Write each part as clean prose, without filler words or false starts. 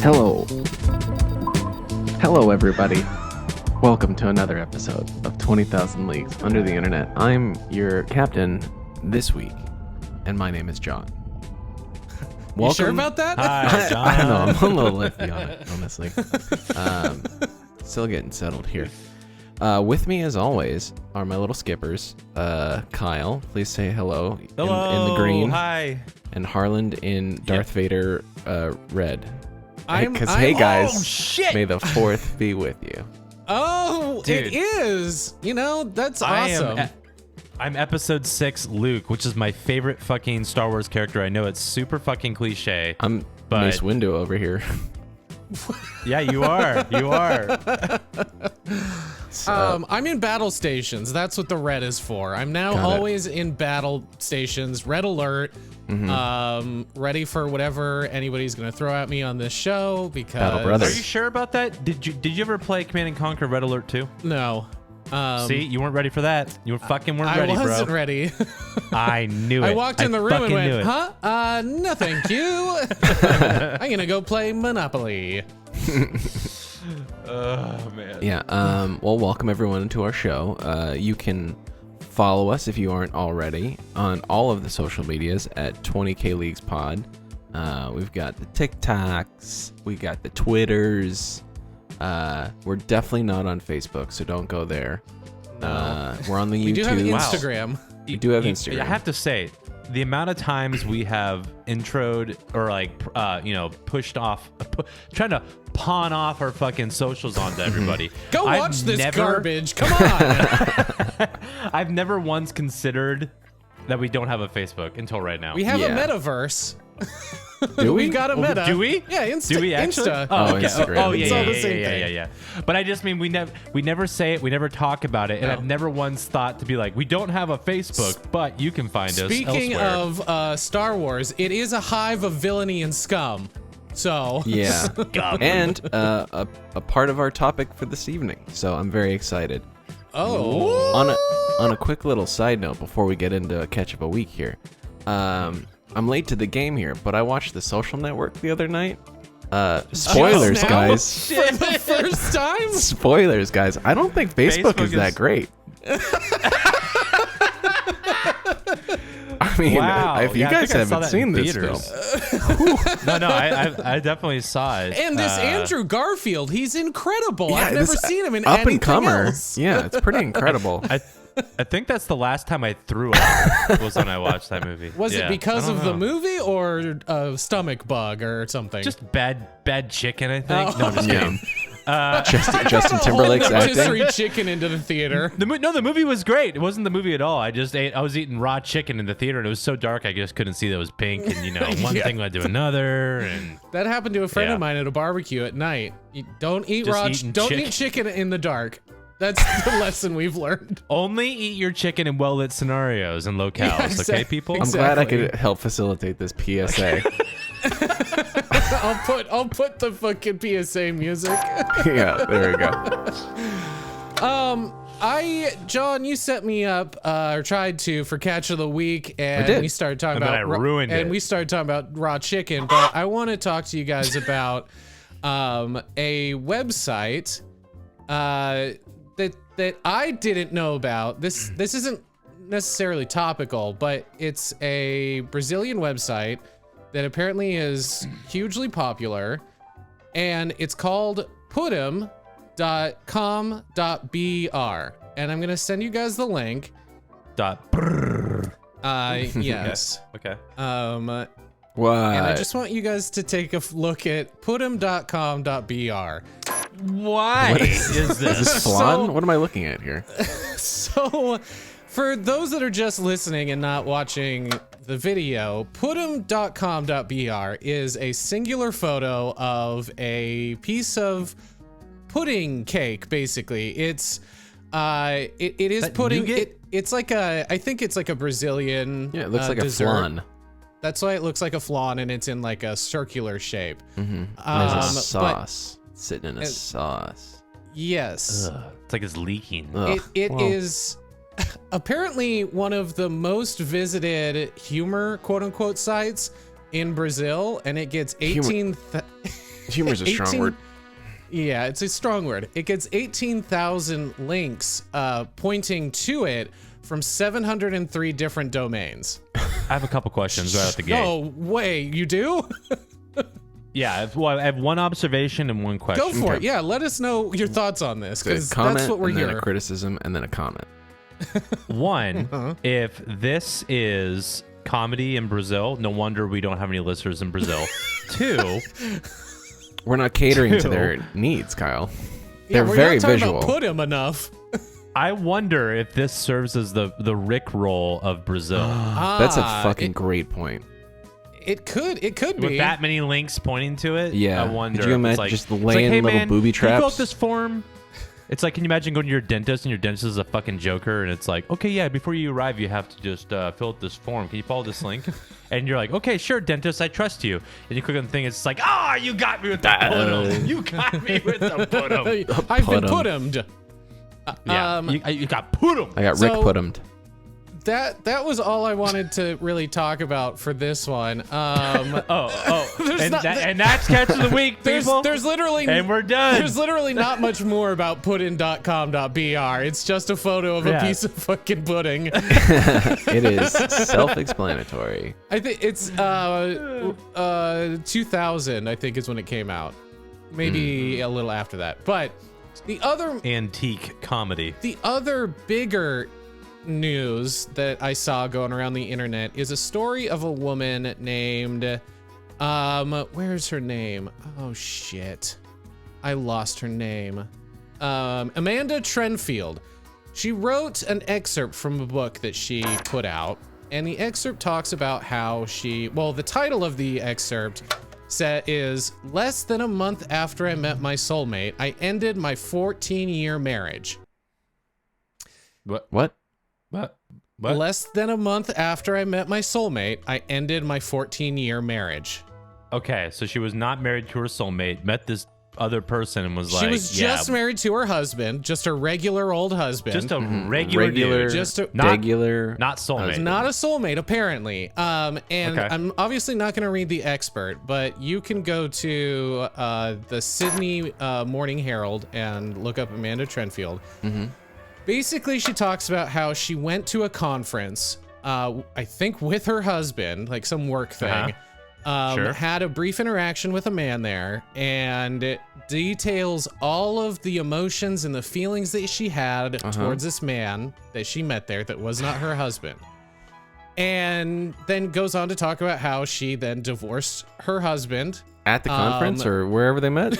Hello. Hello, everybody. Welcome to another episode of 20,000 Leagues Under the Internet. I'm your captain this week, and my name is John. Welcome. You sure about that? Hi, John. I don't know. I'm a little iffy on it, honestly. Still getting settled here. With me, as always, are my little skippers. Kyle, please say hello. Hello. In the green. Hi. And Harland in Darth Vader red. Because, Oh, guys, may the 4th be with you. Oh, Dude. it is. You know, that's awesome. I'm episode 6 Luke, which is my favorite fucking Star Wars character. I know it's super fucking cliche. I'm but Mace Windu over here. Yeah, you are. You are. So, I'm in battle stations. That's what the red is for. I'm now Got it. always in battle stations, red alert, ready for whatever anybody's going to throw at me on this show because... Battle Brothers. Are you sure about that? Did you ever play Command and Conquer Red Alert 2? No. See, you weren't ready for that. You fucking weren't ready, bro. I wasn't ready. I knew it. I walked in the room and fucking knew went, it. huh? No, thank you. I'm going to go play Monopoly. Oh, man. Yeah, well, welcome everyone to our show. You can follow us if you aren't already on all of the social medias at 20K Leagues Pod. We've got the TikToks, we got the Twitters. We're definitely not on Facebook, so don't go there. No. We're on the YouTube. We do have Wow. Instagram. We do have Instagram. I have to say, the amount of times we have introed or pushed off, trying to pawn off our fucking socials onto everybody. Go I've watch this never- garbage. Come on. I've never once considered that we don't have a Facebook until right now. We have Yeah. a metaverse. Do we? We've got a meta. Do we? Yeah, Insta. Do we actually? Insta. Oh, okay. Instagram. Oh, yeah, It's all yeah, the yeah, same yeah, thing. yeah, yeah. But I just mean we never say it, we never talk about it, and No. I've never once thought to be like, we don't have a Facebook, but you can find us Speaking elsewhere. of Star Wars, it is a hive of villainy and scum. So Yeah. And a part of our topic for this evening. So I'm very excited. oh, On a quick little side note before we get into a catch of a week here, I'm late to the game here, but I watched The Social Network the other night. Spoilers, Just now? guys. for the first time. Spoilers, guys. I don't think Facebook is Facebook that is- great. I mean, Wow. if you Yeah, I guys think I saw haven't that seen in this theaters. film, No, I definitely saw it. And this Andrew Garfield, he's incredible. Yeah, I've never this seen him in up anything and comer. else. Yeah, it's pretty incredible. I think that's the last time I threw up was when I watched that movie. Was Yeah, it because I don't of the know. movie or a stomach bug or something? Just bad chicken, I think. Oh. No, I'm just kidding. Justin Timberlake's Whole acting. rotisserie chicken into the theater. The movie was great. It wasn't the movie at all. I was eating raw chicken in the theater, and it was so dark I just couldn't see that it was pink. And one Yeah. thing led to another, and That happened to a friend Yeah. of mine at a barbecue at night. You don't eat Just raw. eating Don't chicken. eat chicken in the dark. That's the lesson we've learned. only eat your chicken in well lit scenarios and locales. Yeah, Okay, exactly. people. I'm glad I Exactly. could help facilitate this PSA. I'll put the fucking PSA music. Yeah, there we go. John, you set me up, or tried to, for catch of the week, and did. we started talking And then about I ruined it. and we started talking about raw chicken. But I want to talk to you guys about a website that I didn't know about. This isn't necessarily topical, but it's a Brazilian website that apparently is hugely popular, and it's called putim.com.br. And I'm gonna send you guys the link. Yes. Okay. What? And I just want you guys to take a look at putim.com.br. Why is Is this? this flan? So- What am I looking at here? So, for those that are just listening and not watching the video, putim.com.br is a singular photo of a piece of pudding cake. Basically, it's it is That pudding. nougat? It's like I think it's like a Brazilian. Yeah, it looks like dessert. a flan. That's why it looks like a flan, and it's in like a circular shape. Mm-hmm. There's a but- sauce sitting in a sauce. Yes. It's like it's leaking. Ugh. It Well, is apparently one of the most visited humor quote unquote sites in Brazil, and it gets 18 Humor's a strong word. Yeah, it's a strong word. It gets 18,000 links pointing to it from 703 different domains. I have a couple questions right out the gate. No way, you do? Yeah, I have one observation and one question. Go for it. Yeah, let us know your thoughts on this, because that's what we're and here. then a criticism, and then a comment. One, if this is comedy in Brazil, no wonder we don't have any listeners in Brazil. Two, we're not catering to their needs, Kyle. Yeah, They're very not talking visual. About put him enough. I wonder if this serves as the Rick roll of Brazil. That's a fucking great point. It could be. With that many links pointing to it, Yeah. I wonder. Could you imagine like, just it's laying hey, little man, booby can you fill out traps? this form? It's like, can you imagine going to your dentist and your dentist is a fucking joker and it's like, okay, yeah, before you arrive, you have to just fill out this form. Can you follow this link? And you're like, okay, sure, dentist, I trust you. And you click on the thing, it's like, you got me with the put-em. You got me with the put-em. I've been put-em'd. Yeah, you got put-em. I got Rick So- put-em'd. That was all I wanted to really talk about for this one. And not- that's Catch of the Week, people. There's literally and we're done. There's literally not much more about puddin.com.br. It's just a photo of a piece of fucking pudding. It is self-explanatory. I think it's 2000, I think, is when it came out. Maybe a little after that. But the other Antique comedy. The other bigger news that I saw going around the internet is a story of a woman named where's her name? Oh shit. I lost her name. Amanda Trenfield. She wrote an excerpt from a book that she put out, and the excerpt talks about how the title of the excerpt is less than a month after I met my soulmate, I ended my 14-year marriage. What? Less than a month after I met my soulmate, I ended my 14-year marriage. Okay, so she was not married to her soulmate, met this other person and was like, she was just married to her husband, just a regular old husband. just a regular dude. Just a regular. Not soulmate. not a soulmate, apparently. And Okay. I'm obviously not going to read the expert, but you can go to the Sydney Morning Herald and look up Amanda Trenfield. Basically, she talks about how she went to a conference, I think with her husband, like some work thing. Sure. Had a brief interaction with a man there, and it details all of the emotions and the feelings that she had towards this man that she met there that was not her husband. And then goes on to talk about how she then divorced her husband. At the conference or wherever they met?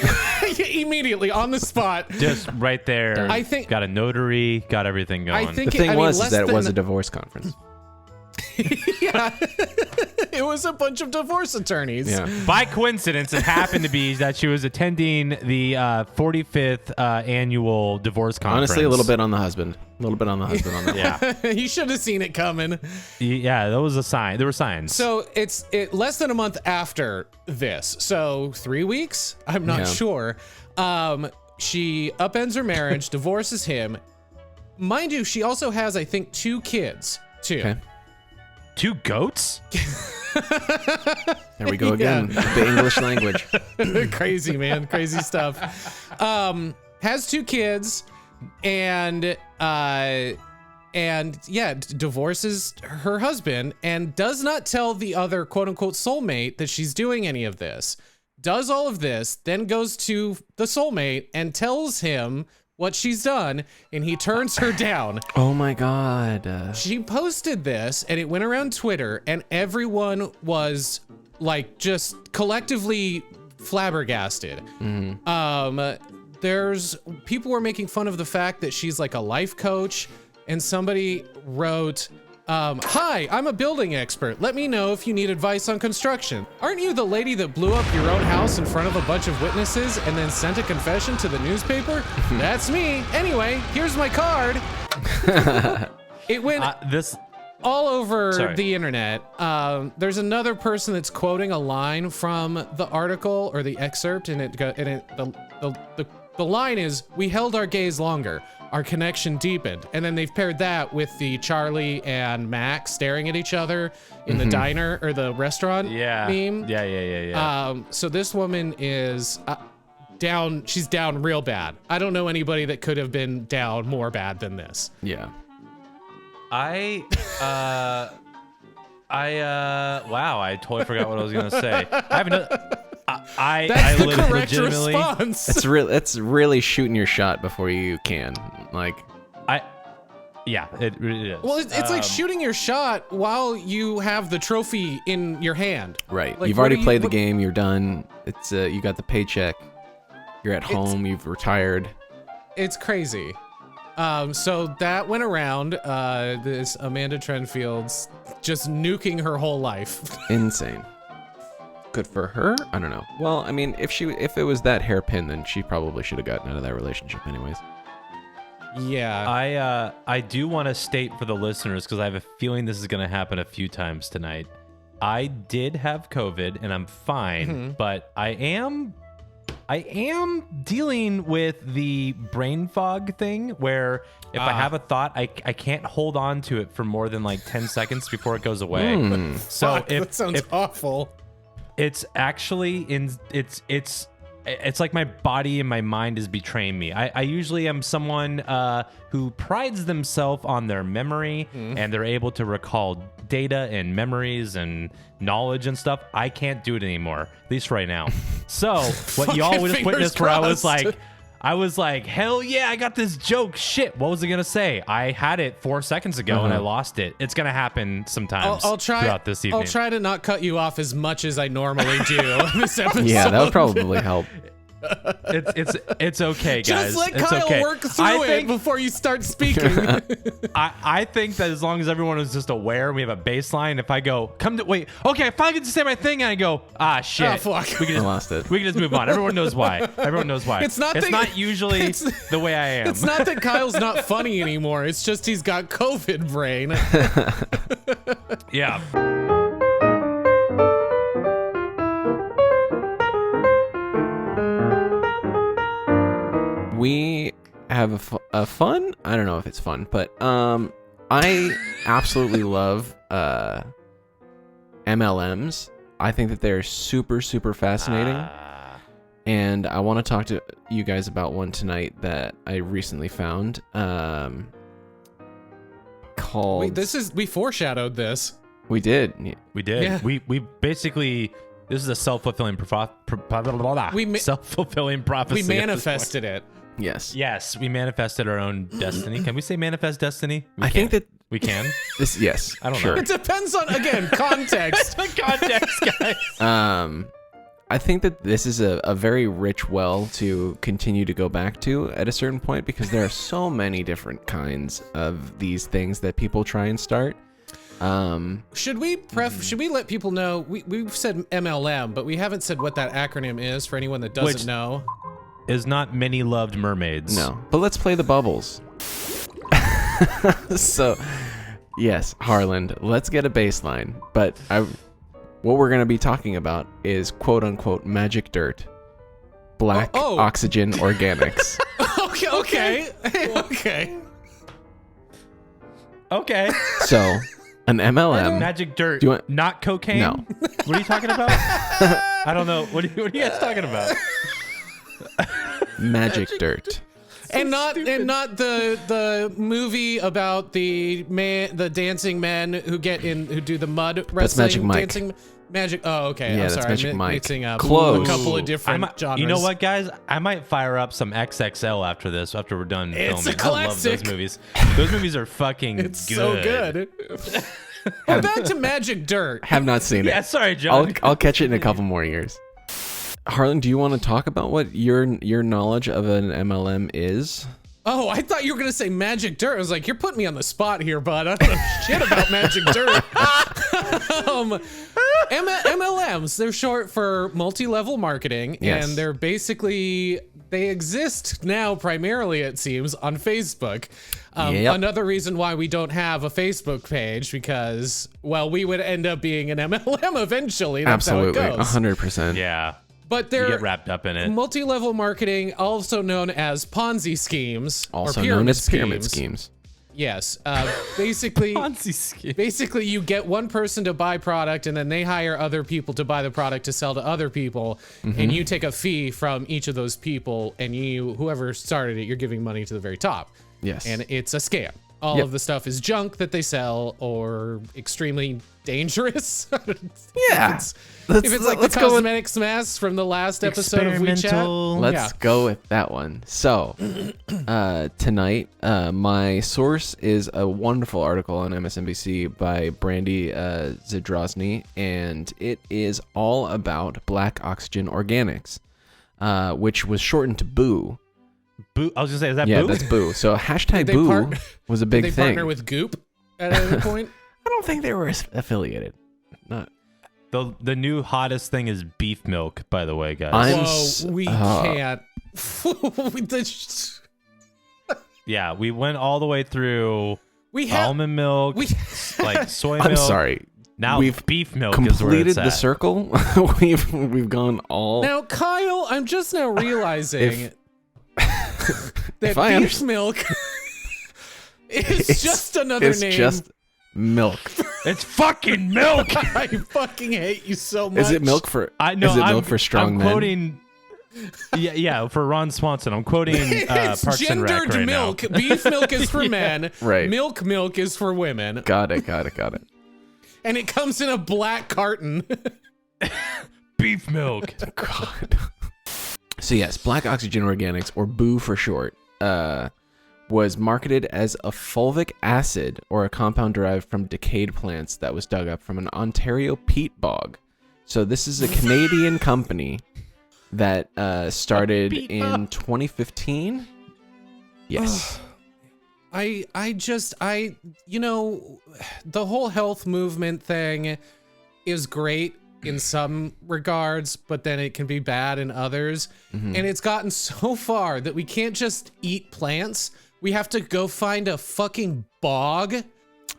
Immediately on the spot. Just right there. I think- got a notary, got everything going. I think The thing I mean, was less that it than- was a divorce conference. Yeah. It was a bunch of divorce attorneys. Yeah. By coincidence, it happened to be that she was attending the 45th annual divorce conference. Honestly, a little bit on the husband. A little bit on the husband on that one. Yeah, You should have seen it coming. yeah, that was a sign. There were signs. So it's less than a month after this. So 3 weeks? I'm not Yeah. sure. She upends her marriage, divorces him. Mind you, she also has, I think, 2 kids, too. Okay. 2 goats? There we go again. The English language. Crazy, man. Crazy stuff. Has 2 kids and divorces her husband and does not tell the other quote unquote soulmate that she's doing any of this. Does all of this, then goes to the soulmate and tells him what she's done, and he turns her down. Oh my God. She posted this and it went around Twitter, and everyone was like just collectively flabbergasted. There's people were making fun of the fact that she's like a life coach, and somebody wrote, hi, I'm a building expert. Let me know if you need advice on construction. Aren't you the lady that blew up your own house in front of a bunch of witnesses and then sent a confession to the newspaper? That's me. Anyway, here's my card. It went This all over Sorry. the internet. There's another person that's quoting a line from the article or the excerpt, and the the line is, we held our gaze longer. Our connection deepened. And then they've paired that with the Charlie and Max staring at each other in the diner or the restaurant meme. Yeah. So this woman is down. She's down real bad. I don't know anybody that could have been down more bad than this. Yeah. Wow, I totally forgot what I was gonna say. I haven't. That's the correct legitimately. response. It's really shooting your shot before you can. Like, it really is. Well, it's like shooting your shot while you have the trophy in your hand. right. Like, You've what already do you- played the what- game. You're done. It's you got the paycheck. You're at home. You've retired. It's crazy. So that went around. This Amanda Trenfield's just nuking her whole life. Insane. Good for her. I don't know. Well, I mean, if it was that hairpin, then she probably should have gotten out of that relationship anyways. Yeah. I do want to state for the listeners, because I have a feeling this is going to happen a few times tonight. I did have COVID and I'm fine, but I am dealing with the brain fog thing where if I have a thought, I can't hold on to it for more than like 10 seconds before it goes away. So Fuck, that sounds awful. it's actually it's like my body and my mind is betraying me. I usually am someone who prides themselves on their memory and they're able to recall data and memories and knowledge and stuff. I can't do it anymore, at least right now. So what y'all would have fingers witnessed where crossed. I was like, hell yeah, I got this joke. Shit, what was I gonna say? I had it 4 seconds ago and I lost it. It's gonna happen sometimes I'll try throughout this evening. I'll try to not cut you off as much as I normally do in this episode. Yeah, that would probably help. It's okay, guys. Just let it's Kyle okay. work through I it think, before you start speaking. I think that as long as everyone is just aware, we have a baseline. If I go, wait, okay, I finally get to say my thing, and I go, shit, Oh, fuck. we can I just, lost it. we can just move on. Everyone knows why. Everyone knows why. It's not usually the way I am. It's not that Kyle's not funny anymore. It's just he's got COVID brain. Yeah. We have a fun. I don't know if it's fun, but I absolutely love MLMs. I think that they're super fascinating, and I want to talk to you guys about one tonight that I recently found. Called. Wait, we foreshadowed this. We did. We did. Yeah. We basically. This is a self-fulfilling self-fulfilling prophecy. We manifested it. Yes. Yes, we manifested our own destiny. Can we say manifest destiny? I think that we can. this. Yes. I don't sure. know. It depends on, again, context. Context, guys. I think that this is a very rich well to continue to go back to at a certain point, because there are so many different kinds of these things that people try and start. Should we let people know, we've said MLM, but we haven't said what that acronym is for anyone that doesn't know. Is not many loved mermaids. No, but let's play the bubbles. So, yes, Harland, let's get a baseline. But what we're going to be talking about is quote unquote magic dirt, black oxygen organics. Okay. So, an MLM. Magic dirt, Do you want- not cocaine. No. What are you talking about? I don't know. What are you guys talking about? Magic dirt. And not the movie about the dancing men who do the mud wrestling. That's Magic Mike. Dancing magic. Oh, okay. Yeah, I'm that's sorry. Magic I'm Mike. mixing up Close. a couple of different genres. You know what, guys? I might fire up some XXL after we're done It's filming. a I love classic. those movies. Those movies are fucking It's good. so good. Well, back to Magic Dirt. Have not seen Yeah, it. sorry, John. I'll catch it in a couple more years. Harlan, do you want to talk about what your knowledge of an MLM is? Oh, I thought you were gonna say Magic Dirt. I was like, you're putting me on the spot here, bud. I don't know shit about Magic Dirt. MLMs, they're short for multi-level marketing, Yes. and they're basically, they exist now primarily, it seems, on Facebook. Yep. Another reason why we don't have a Facebook page, because, well, we would end up being an MLM eventually. That's Absolutely, how it goes. 100%. Yeah. But You they're get wrapped up in it. multi-level marketing, also known as Ponzi schemes, Also or known as pyramid schemes. Yes, basically, Ponzi scheme. basically you get one person to buy product, and then they hire other people to buy the product to sell to other people, and you take a fee from each of those people, and whoever started it, you're giving money to the very top. Yes. And it's a scam. All Yep. of the stuff is junk that they sell or extremely dangerous. Yeah. If it's like the cosmetics mask from the last episode of WeChat. Let's go with that one. So, tonight, my source is a wonderful article on MSNBC by Brandy Zadrozny, and it is all about Black Oxygen Organics, which was shortened to BOO. Boo. I was gonna say, is that Yeah, Boo? that's BOO. So hashtag they BOO was a big Did they thing. partner with Goop at any point? I don't think they were affiliated. Not. The new hottest thing is beef milk, by the way, guys. I'm Whoa, we can't. Yeah, we went all the way through We have. almond milk, like soy milk. I'm sorry. Now We've beef milk is where it's Completed at. the circle. we've gone all. Now, Kyle, I'm just now realizing that if I beef understand- milk is just another it's name. just milk. It's fucking milk. I fucking hate you so much. Is it milk for? I know. Is it I'm, milk for strong I'm men? quoting. Yeah, for Ron Swanson. I'm quoting It's Parks and Rec gendered right milk. now. Beef milk is for men. Right. Milk is for women. Got it. And it comes in a black carton. Beef milk. God. So yes, Black Oxygen Organics, or BOO for short, was marketed as a fulvic acid, or a compound derived from decayed plants that was dug up from an Ontario peat bog. So this is a Canadian company that started in 2015. Yes. You know, the whole health movement thing is great in some regards, but then it can be bad in others. And it's gotten so far that we can't just eat plants. We have to go find a fucking bog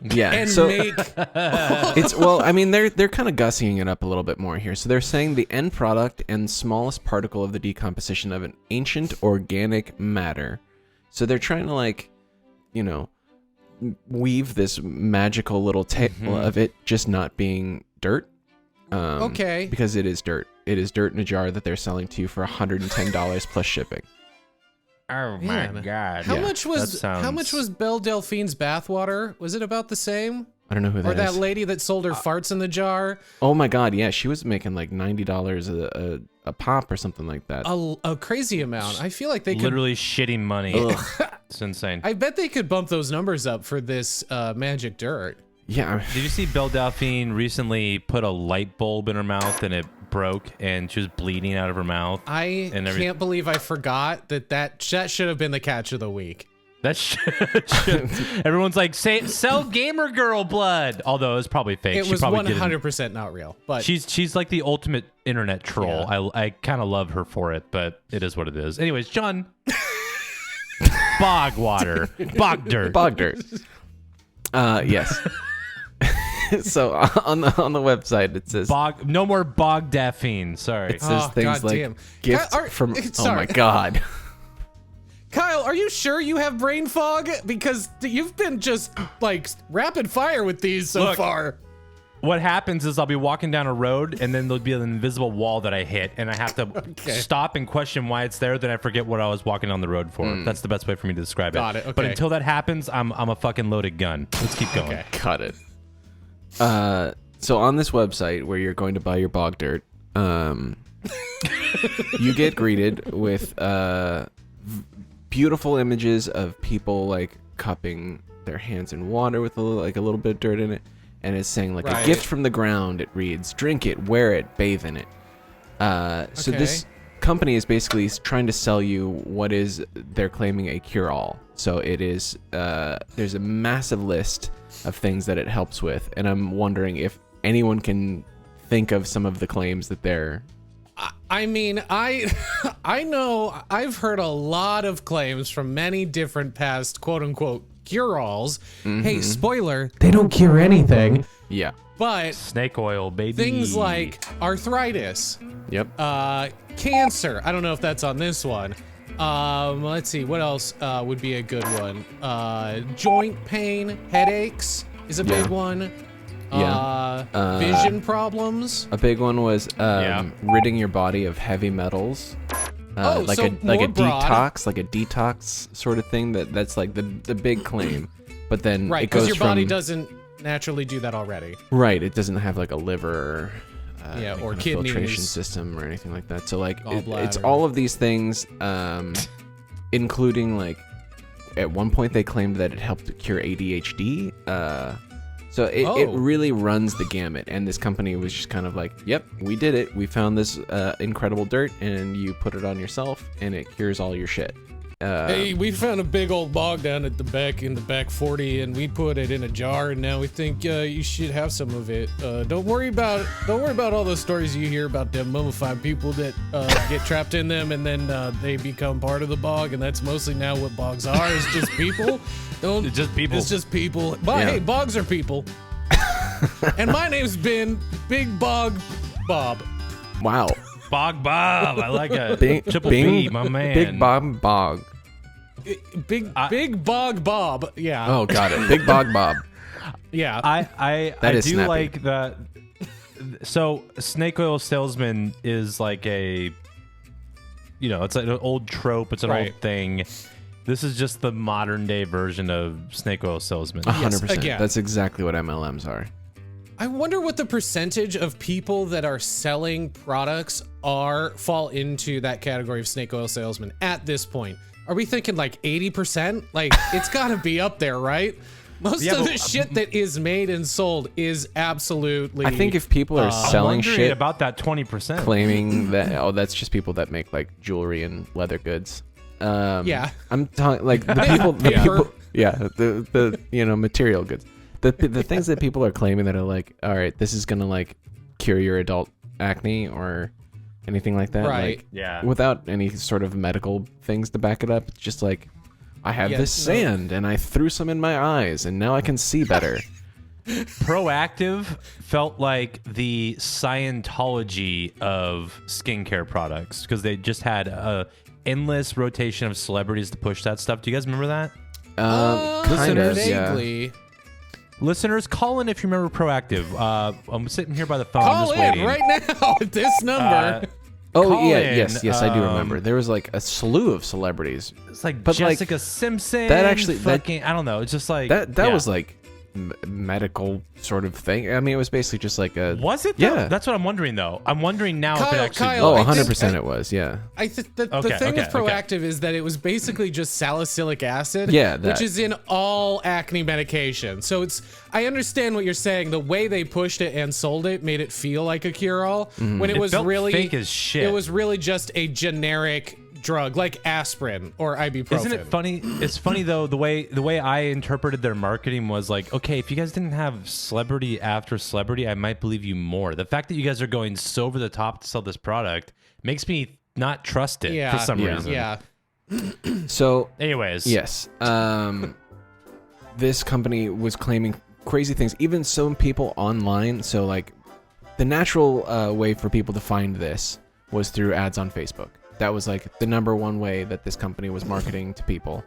Yeah. and So make. it's I mean, they're kind of gussying it up a little bit more here. So they're saying the end product and smallest particle of the decomposition of an ancient organic matter. So they're trying to weave this magical little tale of it just not being dirt. Okay. Because it is dirt. It is dirt in a jar that they're selling to you for $110 plus shipping. Oh Man. god. How Yeah, much was Belle Delphine's bathwater? Was it about the same? I don't know who that Or is. that lady that sold her farts in the jar? Oh my god, yeah, she was making like $90 a pop or something like that. A crazy amount. I feel like they could. Literally shitting money. Ugh. It's insane. I bet they could bump those numbers up for this magic dirt. Yeah. Did you see Belle Delphine recently put a light bulb in her mouth and it broke and she was bleeding out of her mouth? I can't believe I forgot that should have been the catch of the week. That should. Everyone's like, sell gamer girl blood. Although it's probably fake. It She was probably 100% not real. But she's like the ultimate internet troll. Yeah. I kind of love her for it, but it is what it is. Anyways, John. Bog water. Bog dirt. Bog dirt. Yes. So on the website it says Bog. No more bog daphine. Sorry. it says things goddamn. like gifts from oh my god. Kyle, are you sure you have brain fog? Because you've been just like rapid fire with these so Look, far. What happens is I'll be walking down a road and then there'll be an invisible wall that I hit and I have to stop and question why it's there. Then I forget what I was walking on the road for. That's the best way for me to describe Got it, But okay. until that happens, I'm a fucking loaded gun. Let's keep going. Okay. Cut it. So on this website where you're going to buy your bog dirt, you get greeted with beautiful images of people like cupping their hands in water with a little bit of dirt in it, and it's saying like Right. a gift from the ground. It reads, "Drink it, wear it, bathe in it." So Okay. this company is basically trying to sell you what is they're claiming a cure-all. So it is there's a massive list of things that it helps with, and I'm wondering if anyone can think of some of the claims that they're. I mean, I know I've heard a lot of claims from many different past quote unquote cure-alls. Hey, spoiler, they don't cure anything. Yeah. But Snake oil, baby. things like arthritis, Yep. cancer. I don't know if that's on this one. Let's see. What else would be a good one? Joint pain, headaches is a big one. Yeah. Vision problems. A big one was ridding your body of heavy metals. Like a detox sort of thing. That's like the big claim. But then Right, it goes because your body doesn't naturally do that already. Right, it doesn't have like a liver, any or kind of kidneys, filtration system or anything like that. So like it's gallbladder. all of these things, including like at one point they claimed that it helped to cure ADHD. So it really runs the gamut, and this company was just kind of like, yep, we did it. We found this incredible dirt, and you put it on yourself, and it cures all your shit. Hey, we found a big old bog down at the back in the back 40, and we put it in a jar, and now we think you should have some of it. Don't worry about all those stories you hear about them mummified people that get trapped in them, and then they become part of the bog, and that's mostly now what bogs are. Is just people. It's just people. It's just people. But hey, bogs are people. And my name's been Big Bog Bob. Wow. Bog Bob. I like a triple Bing, B, my man. Big Bob Bog. Big Bog Bob. Yeah. Oh, got it. Big Bog Bob. Yeah. I That is do snappy. like the. So snake oil salesman is like a, it's like an old trope. It's an old thing. This is just the modern day version of snake oil salesman. 100%. again. That's exactly what MLMs are. I wonder what the percentage of people that are selling products fall into that category of snake oil salesman at this point. Are we thinking like 80%? Like, it's got to be up there, right? Most of the shit that is made and sold is absolutely. I think if people are selling shit about that 20%, claiming that that's just people that make like jewelry and leather goods. Yeah. I'm talking like the people, the material goods. The things that people are claiming that are like, all right, this is gonna like cure your adult acne or anything like that. Right. Like, without any sort of medical things to back it up. It's just like, I have this sand and I threw some in my eyes and now I can see better. Proactive felt like the Scientology of skincare products because they just had a endless rotation of celebrities to push that stuff. Do you guys remember that? Kind of, vaguely. yeah. Listeners, call in if you remember Proactive. I'm sitting here by the phone. Call just in waiting. right now at this number. Call yeah, in, yes, I do remember. There was like a slew of celebrities. It's like But, like, Jessica Simpson. that actually- I don't know. It's just like That was like medical sort of thing. I mean, it was basically just like a. Was it? Though? Yeah. That's what I'm wondering though. I'm wondering now if it actually. Kyle, Oh, I think- 100% it was. Yeah. I think the Okay, thing with okay. Proactive is that it was basically just salicylic acid, Yeah, that. which is in all acne medication. So I understand what you're saying. The way they pushed it and sold it made it feel like a cure-all when it was felt really fake as shit. It was really just a generic drug like aspirin or ibuprofen. Isn't it funny? It's funny though the way I interpreted their marketing was like, okay, if you guys didn't have celebrity after celebrity, I might believe you more. The fact that you guys are going so over the top to sell this product makes me not trust it for some reason. Yeah. So, Anyways, yes. This company was claiming crazy things. Even some people online. So, like, the natural way for people to find this was through ads on Facebook. That was like the number one way that this company was marketing to people.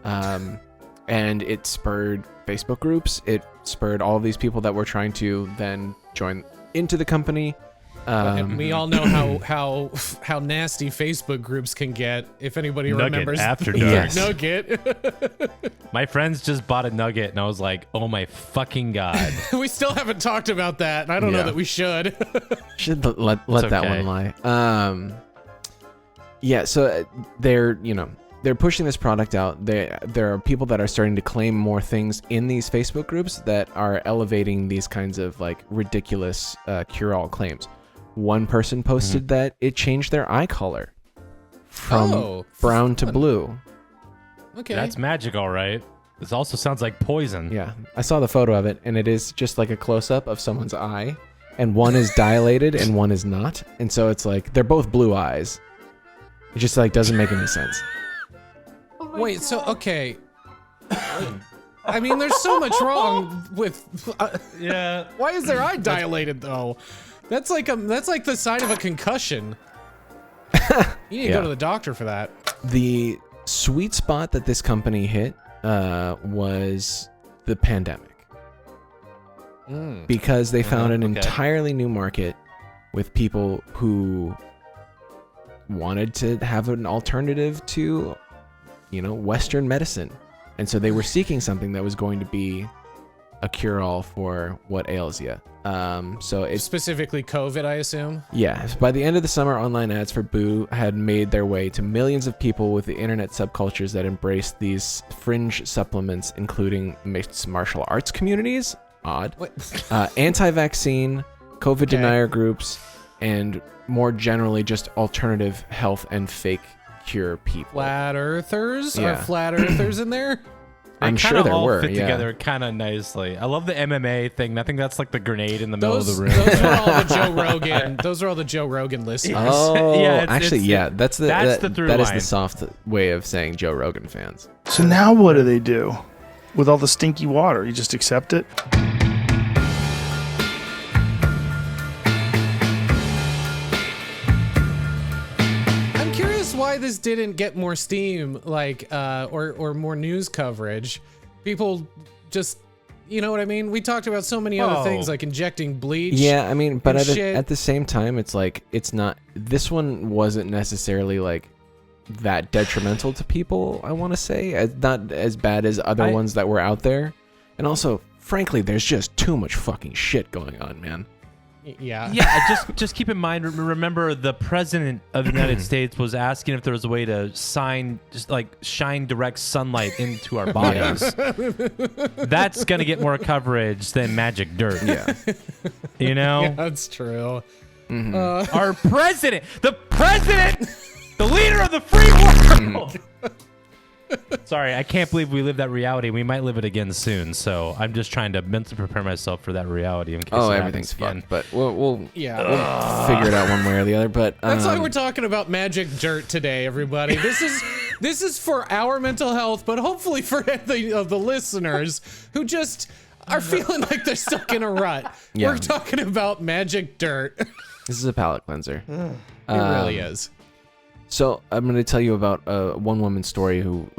And it spurred Facebook groups. It spurred all of these people that were trying to then join into the company. And we all know how nasty Facebook groups can get. If anybody Nugget remembers After the Dark. Nugget. My friends just bought a Nugget, and I was like, oh my fucking god. We still haven't talked about that, and I don't know Yeah. that we should. Should let that okay. one lie. Yeah, so they're pushing this product out. There are people that are starting to claim more things in these Facebook groups that are elevating these kinds of like ridiculous cure-all claims. One person posted that it changed their eye color from brown to blue. Okay. That's magic, all right. This also sounds like poison. Yeah, I saw the photo of it, and it is just like a close-up of someone's eye, and one is dilated and one is not, and so it's like they're both blue eyes. It just like doesn't make any sense. Wait, so okay. I mean, there's so much wrong with. Yeah. Why is their eye dilated though? That's like the sign of a concussion. You need to go to the doctor for that. The sweet spot that this company hit was the pandemic. Because they found an entirely new market with people who wanted to have an alternative to, Western medicine. And so they were seeking something that was going to be a cure-all for what ails you. So it's specifically COVID, I assume. Yeah. By the end of the summer, online ads for Boo had made their way to millions of people with the internet subcultures that embraced these fringe supplements, including mixed martial arts communities. Odd. Anti-vaccine, COVID denier groups, and more generally just alternative health and fake cure people. Flat earthers? Are flat earthers in there? I'm sure there were. Fit together kind of nicely. I love the MMA thing. I think that's like the grenade in the middle of the room. Those are all the Joe Rogan. Those are all the Joe Rogan listeners. Oh, yeah, that's the through that line. is the soft way of saying Joe Rogan fans. So now what do they do with all the stinky water? You just accept it? I'm curious why this didn't get more steam, or more news coverage. People just, you know what I mean? We talked about so many other things like injecting bleach. Yeah, I mean, but shit. at the same time, it's like, it's not, this one wasn't necessarily like that detrimental to people, I want to say. Not as bad as other ones that were out there. And also, frankly, there's just too much fucking shit going on, man. Yeah. Yeah, just keep in mind, remember the president of the United States was asking if there was a way to shine direct sunlight into our bodies. That's going to get more coverage than magic dirt. Yeah. Yeah, that's true. Mm-hmm. Our president, the leader of the free world. Sorry, I can't believe we live that reality. We might live it again soon, so I'm just trying to mentally prepare myself for that reality in case everything's again. fucked, but we'll figure it out one way or the other. But that's why we're talking about magic dirt today, everybody. This is for our mental health, but hopefully for the listeners who just are feeling like they're stuck in a rut. Yeah. We're talking about magic dirt. This is a palate cleanser. It really is. So I'm going to tell you about one woman's story who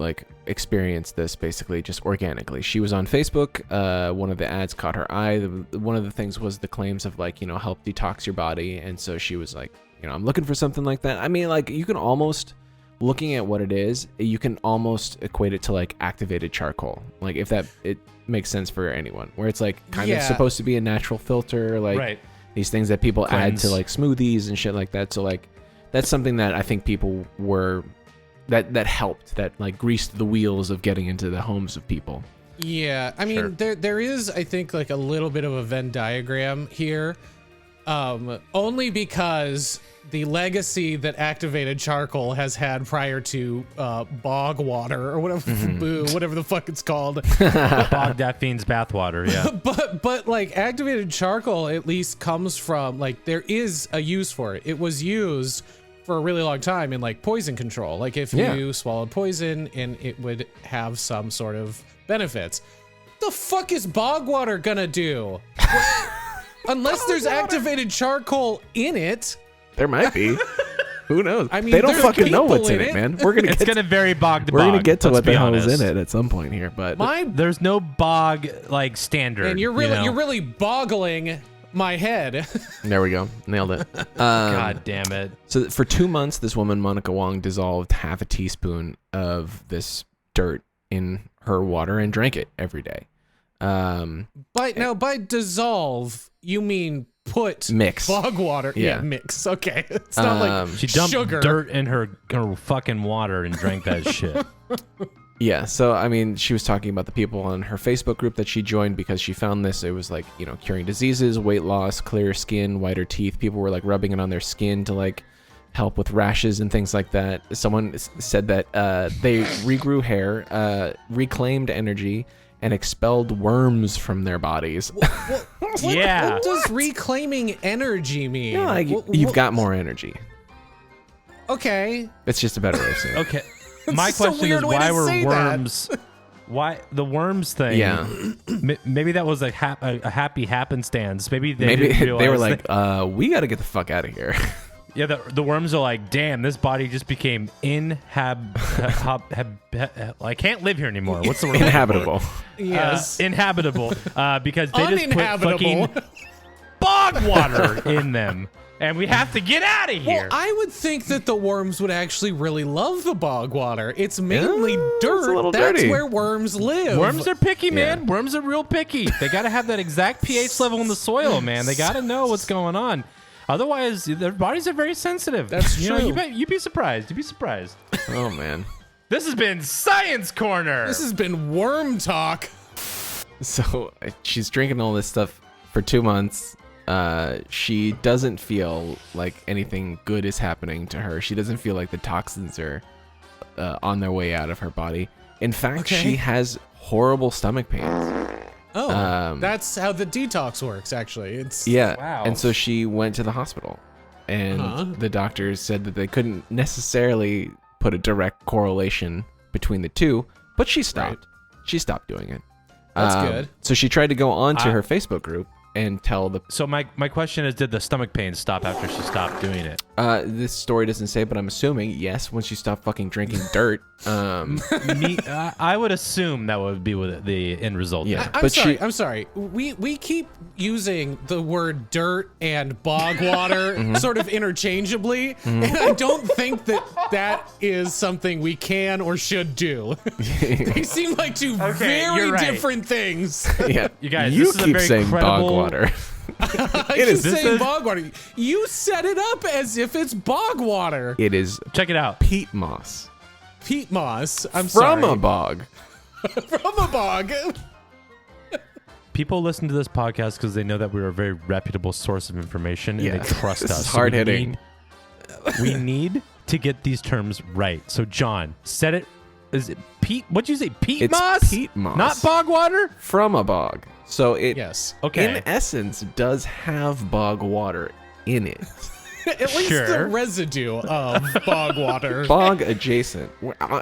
experienced this basically just organically. She was on Facebook. One of the ads caught her eye. One of the things was the claims of help detox your body. And so she was like, I'm looking for something like that. I mean, you can almost, looking at what it is, you can almost equate it to activated charcoal. If that, it makes sense for anyone, where it's kind of supposed to be a natural filter, right. These things that people Cleanse. add to smoothies and shit like that. So that's something that I think people were that helped, that greased the wheels of getting into the homes of people. Yeah, I mean, there is, I think, a little bit of a Venn diagram here, only because the legacy that activated charcoal has had prior to bog water or whatever, whatever the fuck it's called. Bog that fiend's bathwater, yeah. but activated charcoal at least comes from there is a use for it. It was used for a really long time in poison control. If you swallowed poison, and it would have some sort of benefits. The fuck is bog water gonna do? Unless there's activated charcoal in it. There might be. Who knows? I mean, they don't there's fucking know what's people in it, man. We're gonna It's gonna vary bog to we're bog. gonna get to let's what the be hell is honest. in it at some point here, but There's no bog standard. And you're really boggling my head. there we go, nailed it. God damn it. So for 2 months, this woman, Monica Wong, dissolved half a teaspoon of this dirt in her water and drank it every day. By dissolve, you mean mix bog water? Yeah. Mix. Okay, it's not like She dumped sugar. dirt in her fucking water and drank that shit. Yeah, so I mean, she was talking about the people on her Facebook group that she joined because she found this. It was curing diseases, weight loss, clear skin, whiter teeth. People were rubbing it on their skin to help with rashes and things like that. Someone said that they regrew hair, reclaimed energy, and expelled worms from their bodies. What does reclaiming energy mean? You've got more energy. Okay. It's just a better way of saying it. Okay. It's My just a question weird is, way why to were say that. Why the worms thing? Yeah. Maybe that was a happy happenstance. Maybe they were like, we got to get the fuck out of here. Yeah, the worms are like, damn, this body just became I can't live here anymore. What's the word? Inhabitable. Yes. Inhabitable. Because they just put Uninhabitable. fucking bog water in them. And we have to get out of here. Well, I would think that the worms would actually really love the bog water. It's mainly dirt. a little That's dirty. where worms live. Worms are picky, man. Yeah. Worms are real picky. They got to have that exact pH level in the soil, man. They got to know what's going on. Otherwise, their bodies are very sensitive. That's you know, true. you'd be surprised. You'd be surprised. Oh, man. This has been Science Corner. This has been worm talk. So she's drinking all this stuff for 2 months. She doesn't feel like anything good is happening to her. She doesn't feel like the toxins are on their way out of her body. In fact, she has horrible stomach pains. Oh, that's how the detox works, actually. It's Wow. And so she went to the hospital, and the doctors said that they couldn't necessarily put a direct correlation between the two, but she stopped. She stopped doing it. That's good. So she tried to go on to her Facebook group and tell the... So my question is, did the stomach pain stop after she stopped doing it? This story doesn't say, but I'm assuming yes, once she stopped fucking drinking dirt. I would assume that would be what the end result. Yeah. is. I'm sorry. We keep using the word dirt and bog water sort of interchangeably, and I don't think that is something we can or should do. They seem like two very you're right. different things. Yeah, You guys, you this is a keep very saying credible- bog water. I It keep is- saying bog water. You set it up as if it's bog water. It is Check it out. peat moss Peat moss. I'm from sorry. a bog. From a bog. People listen to this podcast because they know that we're a very reputable source of information and Yeah. they trust This us. is So hard-hitting. we need to get these terms right. So, John, said it. Is it peat? What'd you say? Peat It's moss? peat moss. Not bog water? From a bog. So it, Yes. Okay. in essence, does have bog water in it. At least Sure. the residue of bog water. Bog adjacent.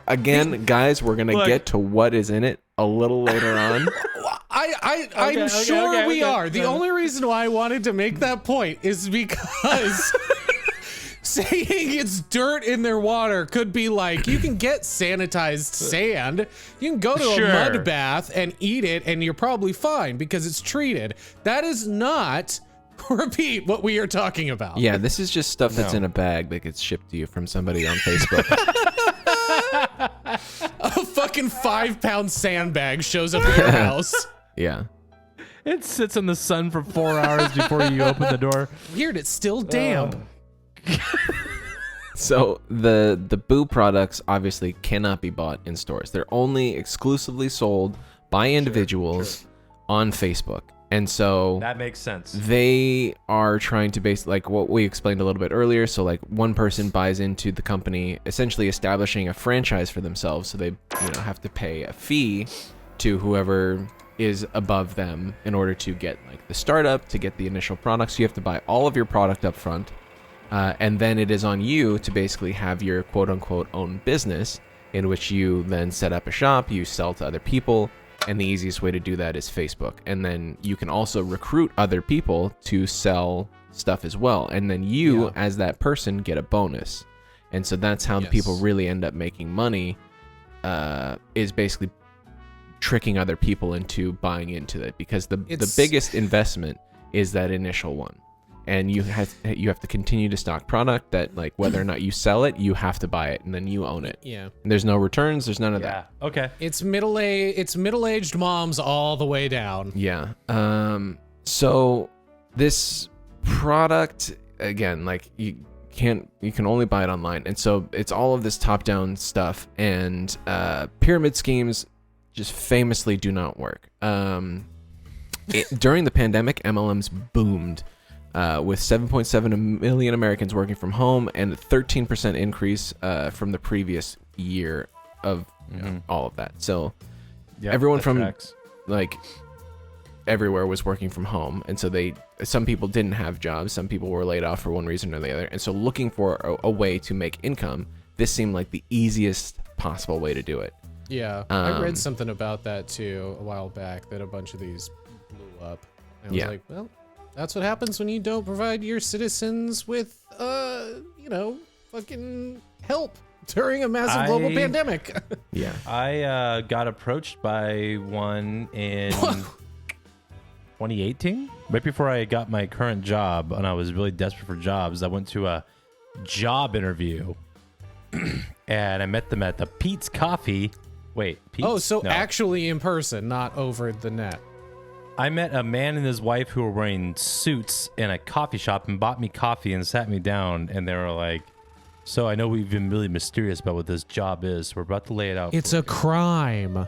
Again, guys, we're gonna Look. get to what is in it a little later on. I'm sure we are. The only reason why I wanted to make that point is because saying it's dirt in their water could be like, you can get sanitized sand. You can go to Sure. a mud bath and eat it, and you're probably fine because it's treated. That is not, repeat, what we are talking about. Yeah, this is just stuff that's No. in a bag that gets shipped to you from somebody on Facebook. A fucking 5-pound sandbag shows up at your house. Yeah. It sits in the sun for 4 hours before you open the door. Weird, it's still damp. So the Boo products obviously cannot be bought in stores. They're only exclusively sold by individuals on Facebook. And so That makes sense. they are trying to base, like what we explained a little bit earlier. So like one person buys into the company, essentially establishing a franchise for themselves. So they have to pay a fee to whoever is above them in order to get like the startup, to get the initial product. So you have to buy all of your product up front. And then it is on you to basically have your quote unquote own business in which you then set up a shop, you sell to other people. And the easiest way to do that is Facebook. And then you can also recruit other people to sell stuff as well. And then you, as that person, get a bonus. And so that's how the people really end up making money, is basically tricking other people into buying into it. Because the biggest investment is that initial one. And you have to continue to stock product that, like, whether or not you sell it, you have to buy it, and then you own it. Yeah. And there's no returns. There's none of that. Okay. It's middle-aged moms all the way down. Yeah. So this product, again, like you can only buy it online, and so it's all of this top-down stuff, and pyramid schemes just famously do not work. During the pandemic, MLMs boomed. With 7.7 million Americans working from home and a 13% increase from the previous year of all of that. So everyone from tracks. like everywhere was working from home, and so some people didn't have jobs, some people were laid off for one reason or the other, and so looking for a way to make income, this seemed like the easiest possible way to do it. Yeah, I read something about that too a while back, that a bunch of these blew up. And I was like, well, that's what happens when you don't provide your citizens with, fucking help during a massive global pandemic. Yeah. I got approached by one in 2018, right before I got my current job, and I was really desperate for jobs. I went to a job interview, and I met them at the Pete's Coffee. Wait, Pete's? Oh, so No. actually in person, not over the net. I met a man and his wife who were wearing suits in a coffee shop and bought me coffee and sat me down, and they were like, so I know we've been really mysterious about what this job is, so we're about to lay it out. It's a crime.